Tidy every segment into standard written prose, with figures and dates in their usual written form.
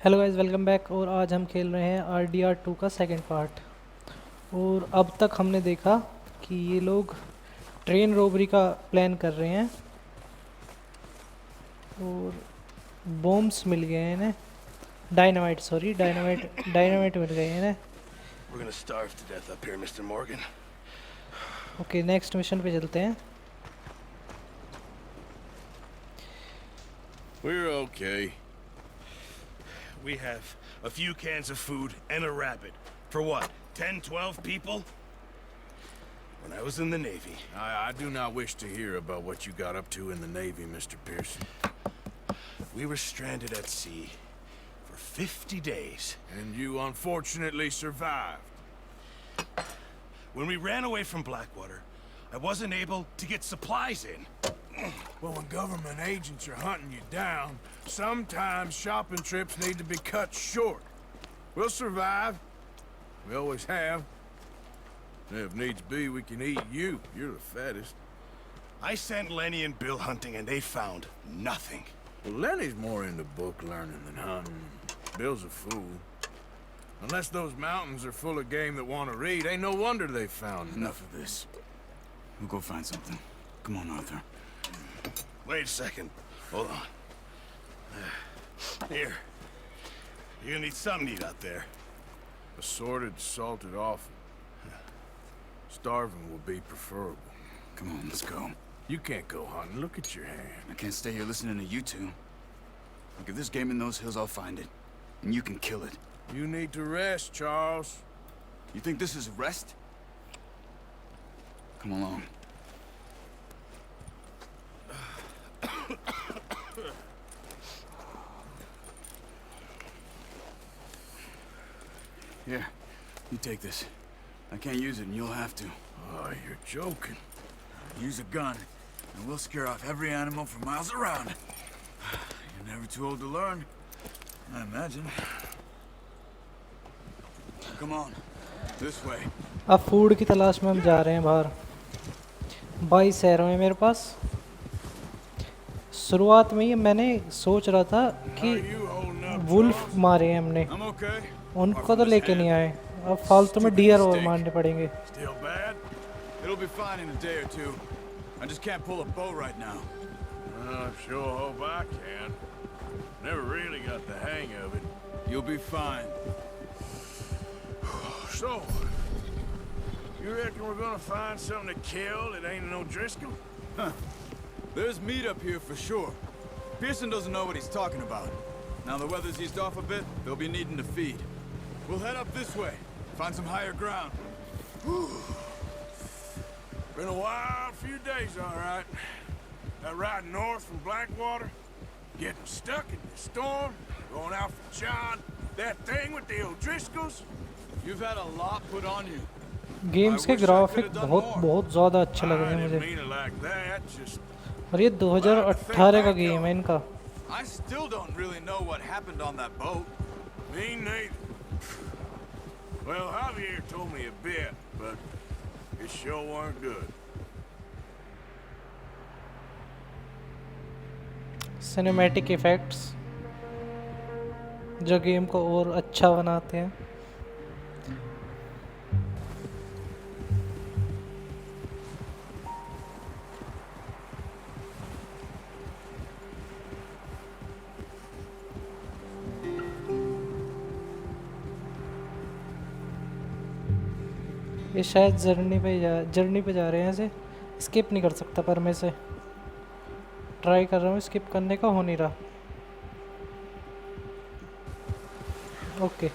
Hello guys, welcome back. और आज हम खेल रहे हैं RDR2 का सेकंड पार्ट। और अब तक हमने देखा कि ये लोग ट्रेन रॉबरी का प्लान कर रहे हैं और बॉम्ब्स मिल गए हैं इन्हें। डायनामाइट मिल गए हैं इन्हें। We're gonna starve to death up here, Mr. Morgan. Okay, next mission पे चलते हैं। We're okay. We have a few cans of food and a rabbit. For what? 10, 12 people? When I was in the Navy. I do not wish to hear about what you got up to in the Navy, Mr. Pearson. We were stranded at sea for 50 days. And you unfortunately survived. When we ran away from Blackwater, I wasn't able to get supplies in. Well, when government agents are hunting you down, sometimes shopping trips need to be cut short. We'll survive. We always have. And if needs be, we can eat you. You're the fattest. I sent Lenny and Bill hunting and they found nothing. Well, Lenny's more into book learning than hunting. Bill's a fool. Unless those mountains are full of game that want to read, ain't no wonder they found Enough of this. We'll go find something. Come on, Arthur. Wait a second. Hold on. Here. You're gonna need something to eat out there. Assorted, salted offal. Starving will be preferable. Come on, let's go. You can't go hunting. Look at your hand. I can't stay here listening to you two. Look, if there's game in those hills, I'll find it. And you can kill it. You need to rest, Charles. You think this is rest? Come along. Here, you take this. I can't use it, and you'll have to. Oh, you're joking. Use a gun, and we'll scare off every animal for miles around. You're never too old to learn, I imagine. Come on, this way. अब food की तलाश में हम जा रहे हैं बाहर। 22 arrow है मेरे पास। शुरुआत में ही मैंने सोच रहा था कि वुल्फ मारे हैं हमने, I'm okay. उनको तो लेके नहीं आए। अब फालतू में डियर और मारने पड़ेंगे। Still bad? It'll be fine in a day or two. I just can't pull a bow right now. I sure hope I can. Never really got the hang of it. You'll be fine. So, you reckon we're gonna find something to kill that ain't no Driscoll? Huh. There's meat up here for sure. Pearson doesn't know what he's talking about. Now the weather's eased off a bit, they'll be needing to feed. We'll head up this way, find some higher ground. Been a wild few days, all right. That ride north from Blackwater, getting stuck in the storm, going out for John, that thing with the O'Driscolls. You've had a lot put on you. Games के graphic बहुत ज़्यादा अच्छे लग रहे हैं मुझे। और ये 2018 का गेम है इनका। I still don't really know what happened on that boat. Me neither. Well, Javier told me a bit, but it sure weren't good. Cinematic effects जो गेम को और अच्छा बनाते हैं। ये शायद जर्नी पे जा रहे हैं। ऐसे स्किप नहीं कर सकता, पर मैं से ट्राई कर रहा हूँ, स्किप करने का हो नहीं रहा। ओके,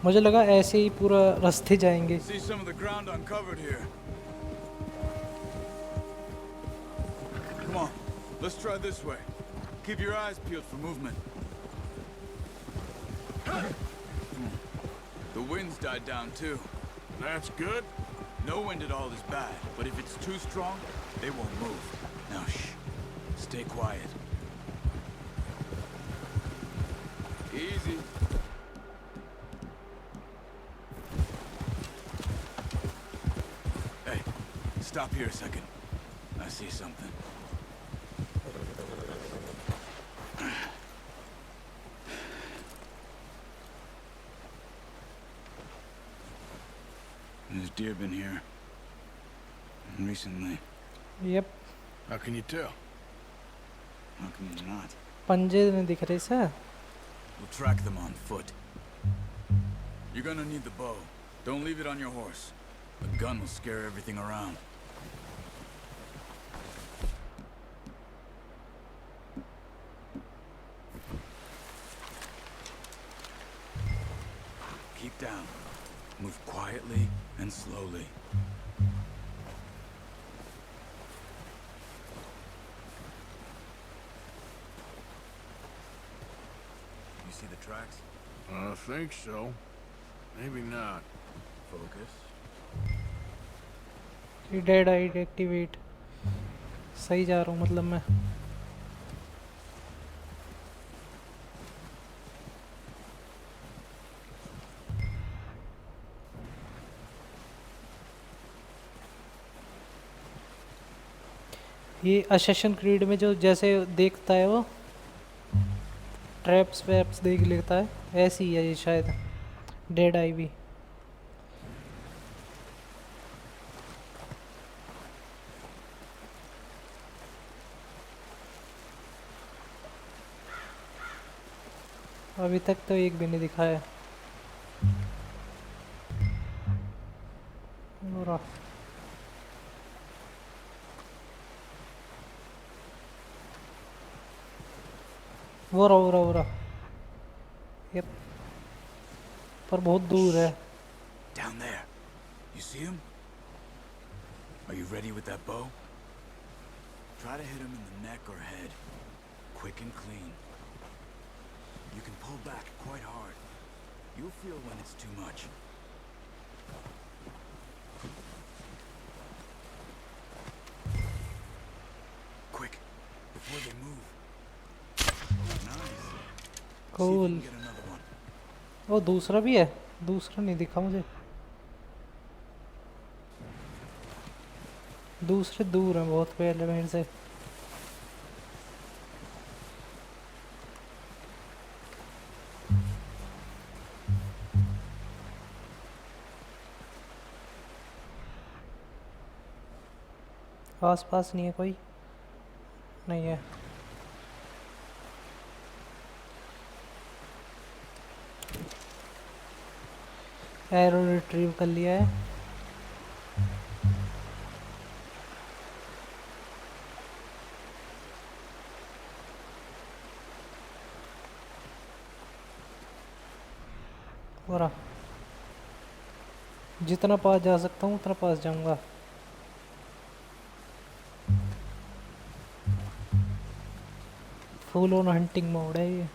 मुझे लगा ऐसे ही पूरा रास्ते जाएंगे। See some of the ground uncovered here. Come on, let's try this way. Keep your eyes peeled for movement. The wind's died down too. That's good. No wind at all is bad, but if it's too strong, they won't move. Now shh, stay quiet. Easy. Hey, stop here a second. I see something. There's deer been here. Recently. Yep. How can you tell? How can you not? पंजे नहीं दिख रहे से. We'll track them on foot. You're gonna need the bow. Don't leave it on your horse. The gun will scare everything around. Keep down. Move quietly and slowly. You see the tracks? I think so. Maybe not. Focus. Dead I activate. सही जा रहा हूँ मतलब मैं. ये assassin creed में जो जैसे देखता है वो ट्रैप्स वैप्स देख लेता है, ऐसी ही है ये शायद डेड आई भी. अभी तक तो एक भी नहीं दिखाया. और वो रहा. यप. पर बहुत दूर है. Down there. You see him? Are you ready with that bow? Try to hit him in the neck or head. Quick and clean. You can pull back quite hard. You'll feel when it's too much. Quick, before they move. Nice. Cool. See if you can get another one. वो दूसरा भी है. दूसरा नहीं दिखा मुझे. दूसरे दूर हैं बहुत पहले मेरे से. आस पास नहीं है कोई. नहीं है. एरो रिट्रीव कर लिया है. और जितना पास जा सकता हूँ उतना पास जाऊंगा. फुल ऑन हंटिंग मोड है ये.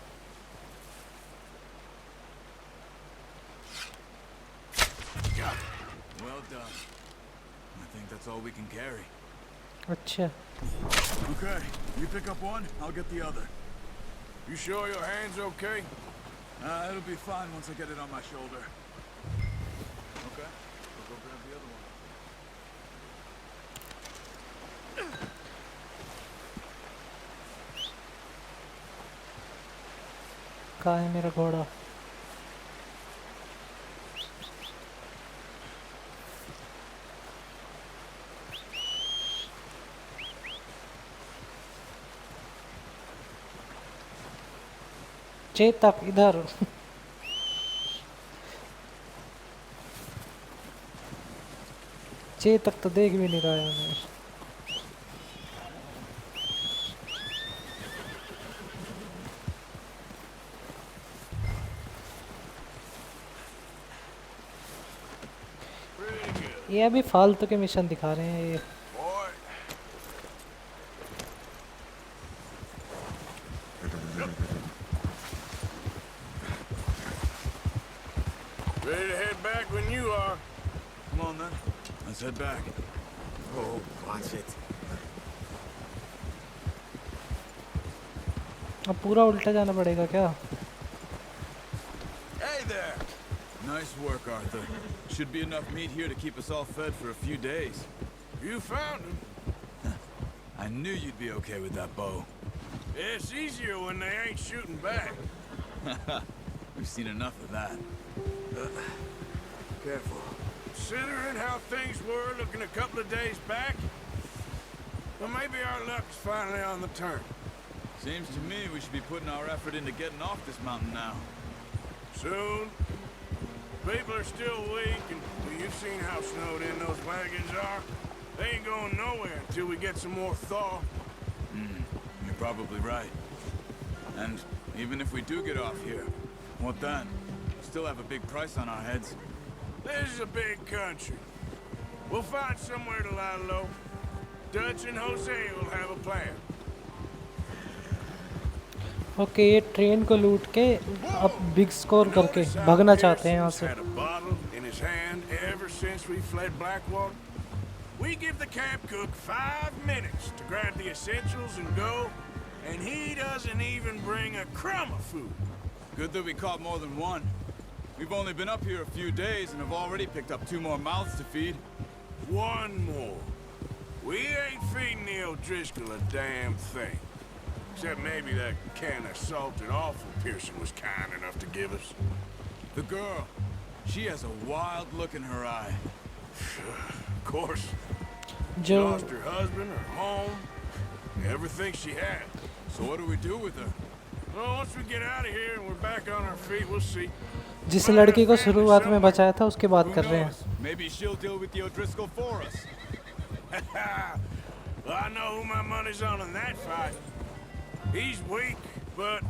Well done. I think that's all we can carry. अच्छा. Okay, you pick up one, I'll get the other. You sure your hand's okay? It'll be fine once I get it on my shoulder. Okay, I'll go grab the other one. कहाँ है मेरा घोड़ा? चेतक इधर. चेतक तो देख भी नहीं रहा है हमें. ये अभी फालतू के मिशन दिखा रहे हैं ये. Ready to head back when you are. Come on then, let's head back. Oh, watch it. अब पूरा उल्टा जाना पड़ेगा क्या? Hey there! Nice work, Arthur. Should be enough meat here to keep us all fed for a few days. You found him. I knew you'd be okay with that bow. It's easier when they ain't shooting back. We've seen enough of that. Careful. Considering how things were looking a couple of days back, well, maybe our luck's finally on the turn. Seems to me we should be putting our effort into getting off this mountain now. Soon. People are still weak, and well, you've seen how snowed in those wagons are. They ain't going nowhere until we get some more thaw. You're probably right. And even if we do get off here, what then? Still have a big price on our heads. This is a big country. We'll find somewhere to lie low. Dutch and Jose will have a plan. Okay ये train को लूट के अब big score करके भागना चाहते हैं यहाँ से. Had a bottle in his hand ever since we fled Blackwater. We give the camp cook 5 minutes to grab the essentials and go, and he doesn't even bring a crumb of food. Good that we caught more than one. We've only been up here a few days and have already picked up 2 more mouths to feed. One more. We ain't feeding the O'Driscoll a damn thing. Except maybe that can of salted offal Pearson was kind enough to give us. The girl, she has a wild look in her eye. Of course. She जो lost her husband, her home, everything she had. So what do we do with her? Well, once we get out of here and we're back on our feet, we'll see. जिस लड़की को शुरुआत में बचाया था उसकी बात Who कर रहे हैं. knows? Maybe she'll deal with the O'Driscoll for us. Well, I know who my money's on in that fight. He's weak, but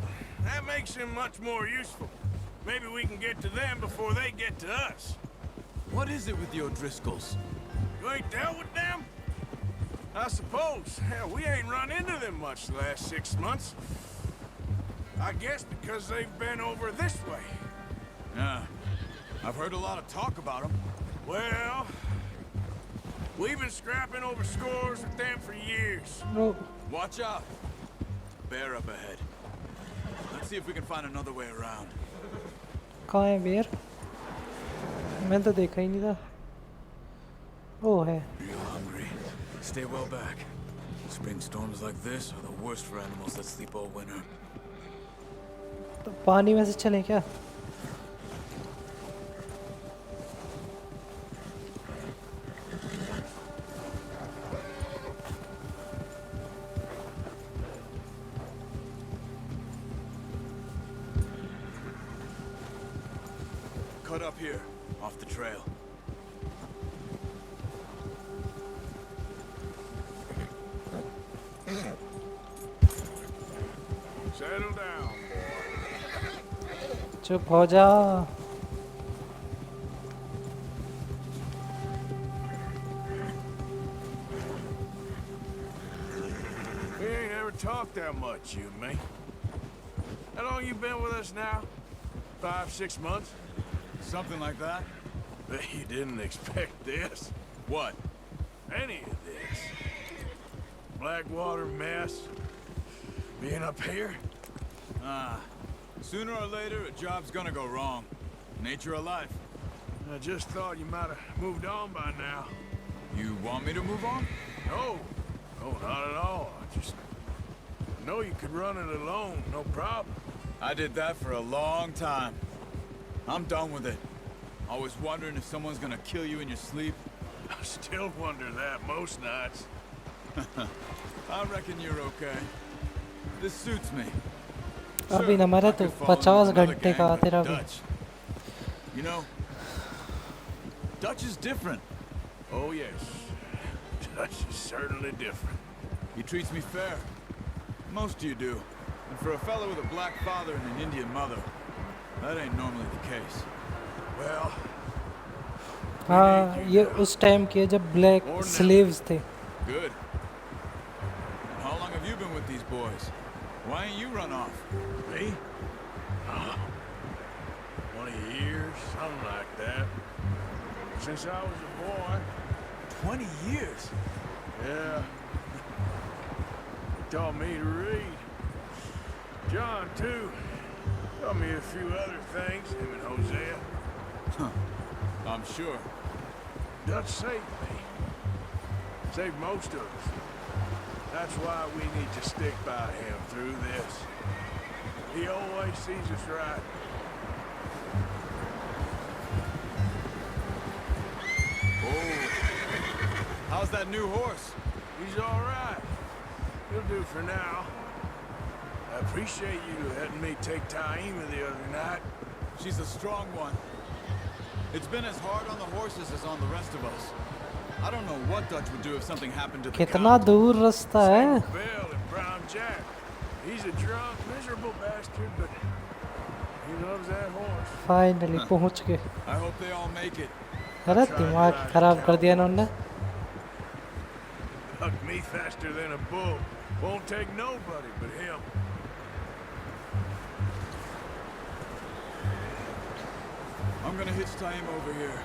that makes him much more useful. Maybe we can get to them before they get to us. What is it with the O'Driscolls? You ain't dealt with them? I suppose. Hell, we ain't run into them much the last 6 months. I guess because they've been over this way. Yeah, I've heard a lot of talk about them. Well, we've been scrapping over scores with them for years. वो Watch out. Bear up ahead. Let's see if we can find another way around. कहाँ है बेर? मैंने तो देखा ही नहीं था. ओ है. Real hungry. Stay well back. Spring storms like this are the worst for animals that sleep all winter. तो पानी में से चलें क्या? Cut up here, off the trail. Settle down, चुप हो जा. We ain't ever talked that much, you and me. How long you been with us now? 5, 6 months? Something like that? Bet you didn't expect this. What? Any of this. Blackwater mess. Being up here? Sooner or later, a job's gonna go wrong. Nature of life. I just thought you might have moved on by now. You want me to move on? No. No, not at all. I just know you could run it alone, no problem. I did that for a long time. I'm done with it. Always wondering if someone's gonna kill you in your sleep. I still wonder that most nights. I reckon you're okay. This suits me. अभी हमारा तो 50 घंटे का तेरा भी. Dutch. You know, Dutch is different. Oh, yes. Dutch is certainly different. He treats me fair. Most of you do. And for a fellow with a black father and an Indian mother, that ain't normally the case. Well, हाँ ये उस time के जब black slaves थे. Good. And how long have you been with these boys? Why ain't you run off? me? 20 years, something like that. Since I was a boy. 20 years? Yeah. He taught me to read. John, too. Taught me a few other things, him and Hosea. I'm sure. Dutch saved me. Saved most of us. That's why we need to stick by him through this. He always sees us right. Oh. How's that new horse? He's all right. He'll do for now. I appreciate you letting me take Taima the other night. She's a strong one. It's been as hard on the horses as on the rest of us. I don't know what Dutch would do if something happened to the कितना count. दूर रास्ता है? Same with Bill and Brown Jack. He's a drunk, miserable bastard, but he loves that horse. Finally पहुंच गए. I hope they all make it. अरे दिमाग खराब कर दिया इन्होंने. Hugged me faster than a bull. Won't take nobody but him. I'm gonna hitch Taima over here.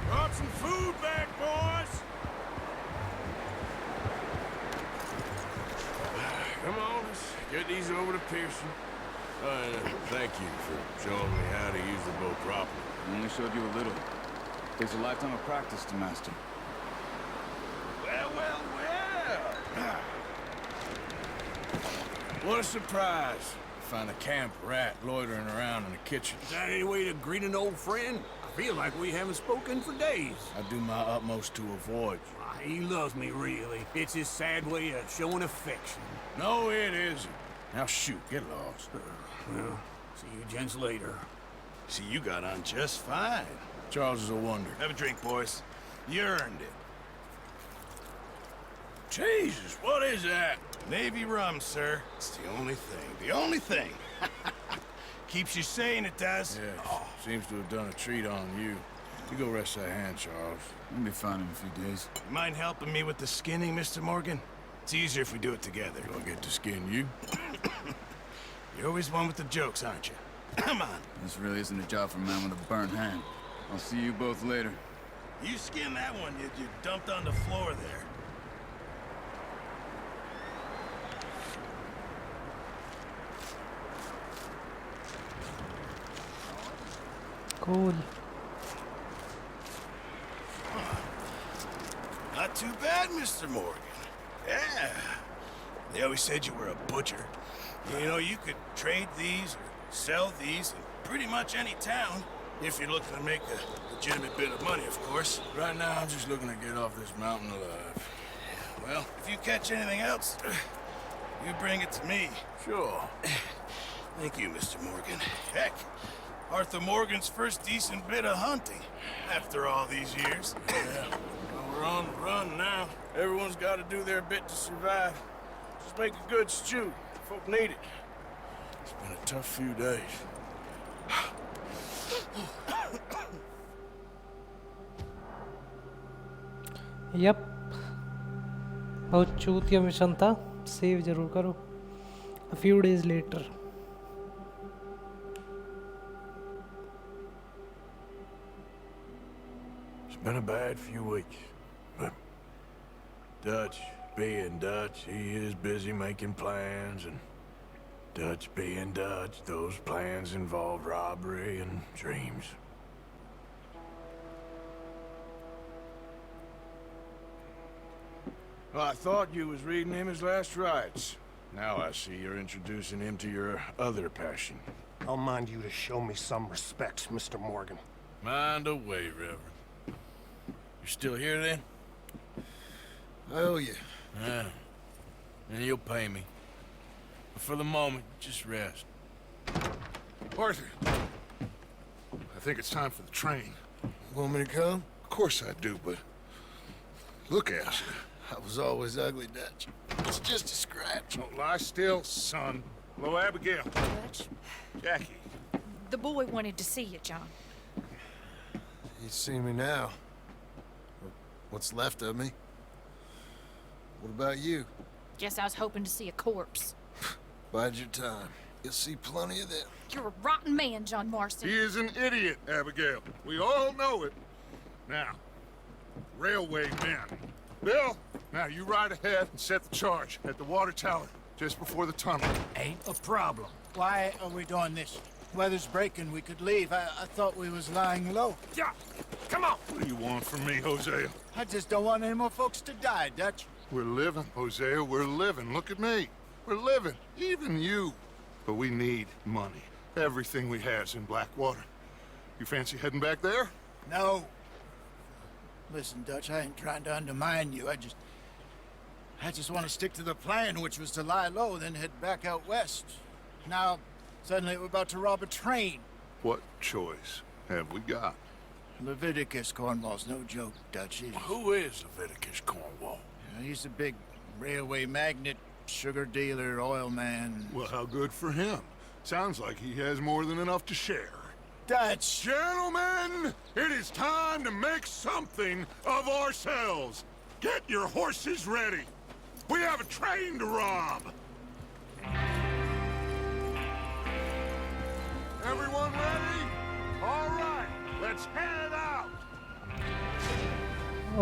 Brought some food back, boys. Come on, let's get these over to Pearson. Thank you for showing me how to use the boat properly. I only showed you a little. Takes a lifetime of practice to master. Well. What a surprise. Find a camp rat loitering around in the kitchen. Is that any way to greet an old friend? I feel like we haven't spoken for days. I do my utmost to avoid you. He loves me, really. It's his sad way of showing affection. No, it isn't. Now shoot, get lost. Well, see you gents later. See, you got on just fine. Charles is a wonder. Have a drink, boys. You earned it. Jesus, what is that? Navy rum, sir. It's the only thing. The only thing. Keeps you sane, it does. Yeah, seems to have done a treat on you. You go rest that hand, Charles. I'll be fine in a few days. You mind helping me with the skinning, Mr. Morgan? It's easier if we do it together. Do I get to skin you? You're always one with the jokes, aren't you? Come on. This really isn't a job for a man with a burnt hand. I'll see you both later. You skin that one you dumped on the floor there. Cool. Not too bad, Mr. Morgan. Yeah. They always said you were a butcher. You know, you could trade these or sell these in pretty much any town if you're looking to make a legitimate bit of money, of course. Right now, I'm just looking to get off this mountain alive. Well, if you catch anything else, you bring it to me. Sure. Thank you, Mr. Morgan. Heck, Arthur Morgan's first decent bit of hunting after all these years. Yeah. Well, we're on the run now. Everyone's got to do their bit to survive. Just make a good stew. Folk need it. It's been a tough few days. Yup बहुत चूतिया mission था. Save जरूर करो. A few days later. It's been a bad few weeks, but Dutch being Dutch, he is busy making plans, and Dutch being Dutch, those plans involve robbery and dreams. Well, I thought you was reading him his last rites. Now I see you're introducing him to your other passion. I'll mind you to show me some respect, Mr. Morgan. Mind away, Reverend. You still here, then? I owe you. Yeah. And you'll pay me. But for the moment, just rest. Arthur, I think it's time for the train. Want me to come? Of course I do, but look at you. I was always ugly, Dutch. It's just a scratch. Don't lie still, son. Hello, Abigail. Dutch, Jackie. the boy wanted to see you, John. You see me now. What's left of me? What about you? Guess I was hoping to see a corpse. Bide your time. You'll see plenty of them. You're a rotten man, John Marston. He is an idiot, Abigail. We all know it. Now, railway men. Bill, now you ride ahead and set the charge at the water tower just before the tunnel. Ain't a problem. Why are we doing this? weather's breaking. We could leave. I thought we was lying low. Yeah, come on. What do you want from me, Hosea? I just don't want any more folks to die, Dutch. We're living, Hosea, we're living. Look at me. We're living, even you. But we need money. Everything we have's in Blackwater. You fancy heading back there? No. Listen, Dutch, I ain't trying to undermine you. I just want to stick to the plan, which was to lie low, then head back out west. Now, suddenly we're about to rob a train. What choice have we got? Leviticus, Cornwall's no joke, Dutch. Who is Leviticus Cornwall? He's a big railway magnate, sugar dealer, oil man. Well, how good for him. Sounds like he has more than enough to share. Dutch! Gentlemen, it is time to make something of ourselves. Get your horses ready. We have a train to rob. Everyone ready? All right, let's head out.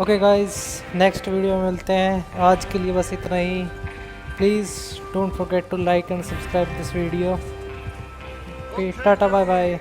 Okay guys, next video में मिलते हैं। आज के लिए बस इतना ही। Please don't forget to like and subscribe this video. Okay, tata bye bye.